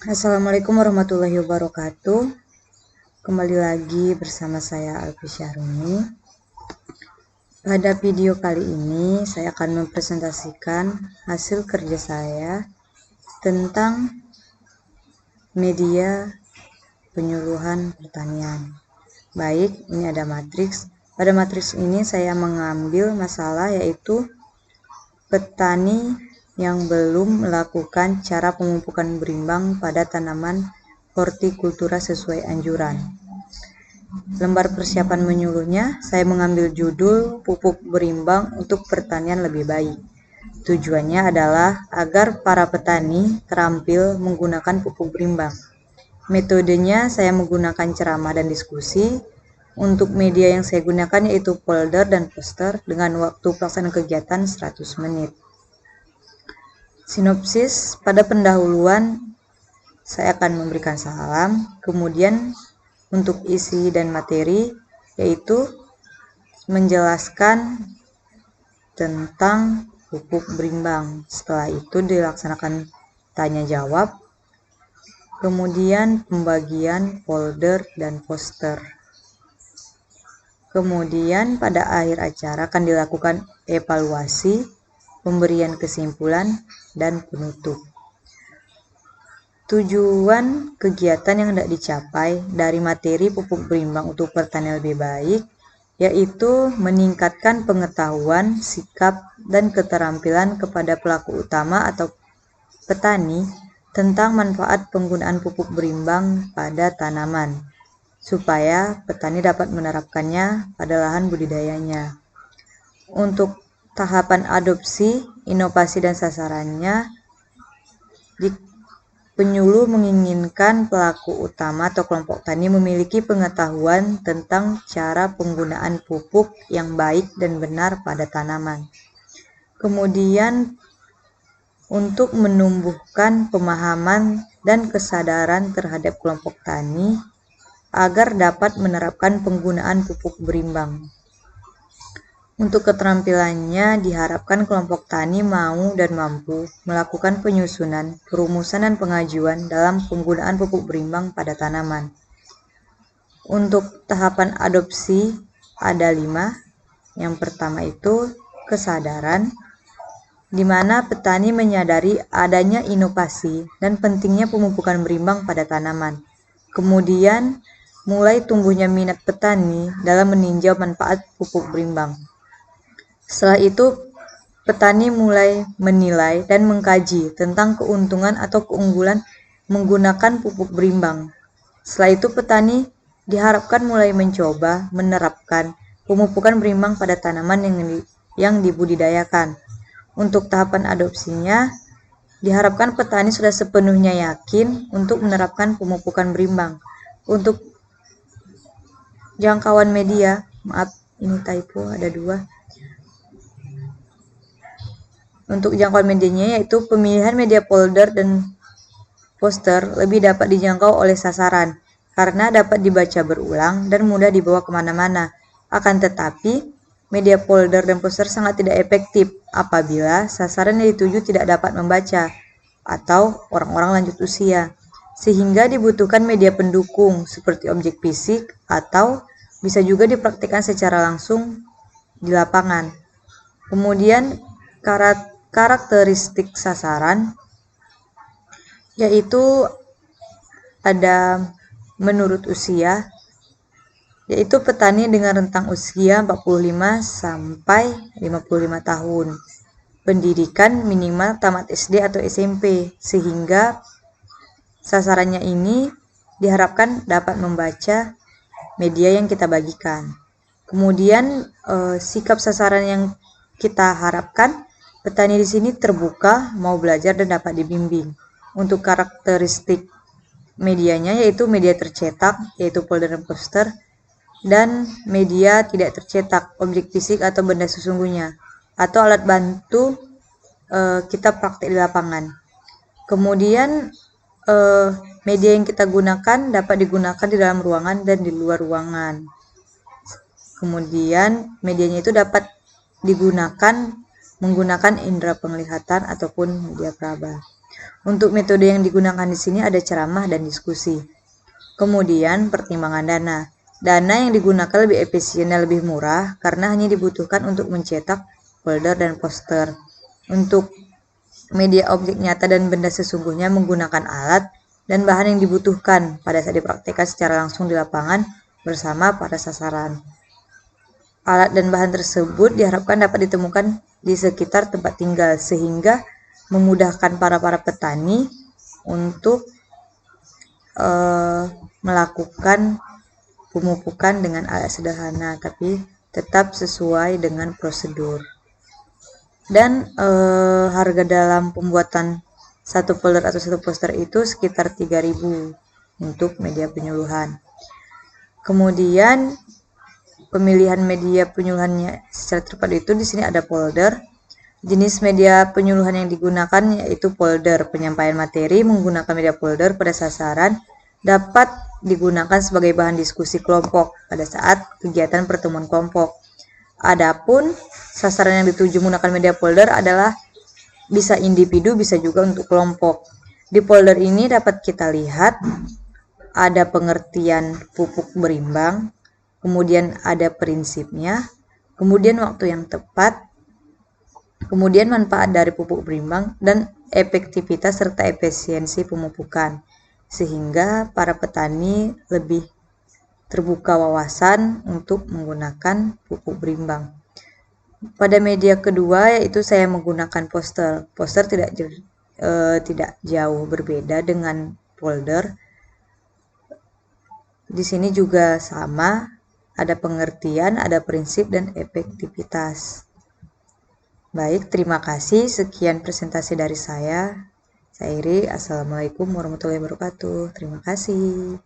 Assalamualaikum warahmatullahi wabarakatuh. Kembali lagi bersama saya Alfi Syahruni. Pada video kali ini saya akan mempresentasikan hasil kerja saya tentang media penyuluhan pertanian. Baik, ini ada matriks. Pada matriks ini saya mengambil masalah yaitu petani yang belum melakukan cara pemupukan berimbang pada tanaman hortikultura sesuai anjuran. Lembar persiapan menyuluhnya, saya mengambil judul pupuk berimbang untuk pertanian lebih baik. Tujuannya adalah agar para petani terampil menggunakan pupuk berimbang. Metodenya saya menggunakan ceramah dan diskusi. Untuk media yang saya gunakan yaitu folder dan poster dengan waktu pelaksanaan kegiatan 100 menit. Sinopsis, pada pendahuluan saya akan memberikan salam, kemudian untuk isi dan materi yaitu menjelaskan tentang pupuk berimbang. Setelah itu dilaksanakan tanya jawab, kemudian pembagian folder dan poster. Kemudian pada akhir acara akan dilakukan evaluasi, pemberian kesimpulan, dan penutup. Tujuan kegiatan yang hendak dicapai dari materi pupuk berimbang untuk pertanian lebih baik yaitu meningkatkan pengetahuan, sikap, dan keterampilan kepada pelaku utama atau petani tentang manfaat penggunaan pupuk berimbang pada tanaman, supaya petani dapat menerapkannya pada lahan budidayanya. Untuk tahapan adopsi, inovasi, dan sasarannya, penyuluh menginginkan pelaku utama atau kelompok tani memiliki pengetahuan tentang cara penggunaan pupuk yang baik dan benar pada tanaman. Kemudian, untuk menumbuhkan pemahaman dan kesadaran terhadap kelompok tani agar dapat menerapkan penggunaan pupuk berimbang. Untuk keterampilannya diharapkan kelompok tani mau dan mampu melakukan penyusunan, perumusan, dan pengajuan dalam penggunaan pupuk berimbang pada tanaman. Untuk tahapan adopsi ada 5. Yang pertama itu kesadaran, di mana petani menyadari adanya inovasi dan pentingnya pemupukan berimbang pada tanaman. Kemudian mulai tumbuhnya minat petani dalam meninjau manfaat pupuk berimbang. Setelah itu, petani mulai menilai dan mengkaji tentang keuntungan atau keunggulan menggunakan pupuk berimbang. Setelah itu, petani diharapkan mulai mencoba menerapkan pemupukan berimbang pada tanaman yang dibudidayakan. Untuk tahapan adopsinya, diharapkan petani sudah sepenuhnya yakin untuk menerapkan pemupukan berimbang. Untuk jangkauan media, maaf ini typo ada 2. Untuk jangkauan medianya yaitu pemilihan media folder dan poster lebih dapat dijangkau oleh sasaran karena dapat dibaca berulang dan mudah dibawa kemana-mana. Akan tetapi, media folder dan poster sangat tidak efektif apabila sasaran yang dituju tidak dapat membaca atau orang-orang lanjut usia, sehingga dibutuhkan media pendukung seperti objek fisik atau bisa juga dipraktikkan secara langsung di lapangan. Kemudian karakteristik sasaran yaitu ada menurut usia, yaitu petani dengan rentang usia 45 sampai 55 tahun. Pendidikan minimal tamat SD atau SMP, sehingga sasarannya ini diharapkan dapat membaca media yang kita bagikan. Kemudian sikap sasaran yang kita harapkan, petani di sini terbuka, mau belajar dan dapat dibimbing. Untuk karakteristik medianya yaitu media tercetak, yaitu folder dan poster, dan media tidak tercetak, objek fisik atau benda sesungguhnya, atau alat bantu kita praktik di lapangan. Kemudian media yang kita gunakan dapat digunakan di dalam ruangan dan di luar ruangan. Kemudian medianya itu dapat digunakan menggunakan indera penglihatan ataupun media peraba. Untuk metode yang digunakan di sini ada ceramah dan diskusi. Kemudian pertimbangan dana. Dana yang digunakan lebih efisien dan lebih murah karena hanya dibutuhkan untuk mencetak folder dan poster. Untuk media objek nyata dan benda sesungguhnya menggunakan alat dan bahan yang dibutuhkan pada saat dipraktikkan secara langsung di lapangan bersama para sasaran. Alat dan bahan tersebut diharapkan dapat ditemukan di sekitar tempat tinggal sehingga memudahkan para petani untuk melakukan pemupukan dengan alat sederhana tapi tetap sesuai dengan prosedur. Dan harga dalam pembuatan satu folder atau satu poster itu sekitar 3.000 untuk media penyuluhan. Kemudian pemilihan media penyuluhannya secara tepat itu di sini ada folder. Jenis media penyuluhan yang digunakan yaitu folder. Penyampaian materi menggunakan media folder pada sasaran dapat digunakan sebagai bahan diskusi kelompok pada saat kegiatan pertemuan kelompok. Adapun sasaran yang dituju menggunakan media folder adalah bisa individu, bisa juga untuk kelompok. Di folder ini dapat kita lihat ada pengertian pupuk berimbang, kemudian ada prinsipnya, kemudian waktu yang tepat, kemudian manfaat dari pupuk berimbang, dan efektivitas serta efisiensi pemupukan, sehingga para petani lebih terbuka wawasan untuk menggunakan pupuk berimbang. Pada media kedua yaitu saya menggunakan poster. Poster tidak jauh berbeda dengan folder. Di sini juga sama, ada pengertian, ada prinsip, dan efektivitas. Baik, terima kasih. Sekian presentasi dari saya. Saya Iri. Assalamualaikum warahmatullahi wabarakatuh. Terima kasih.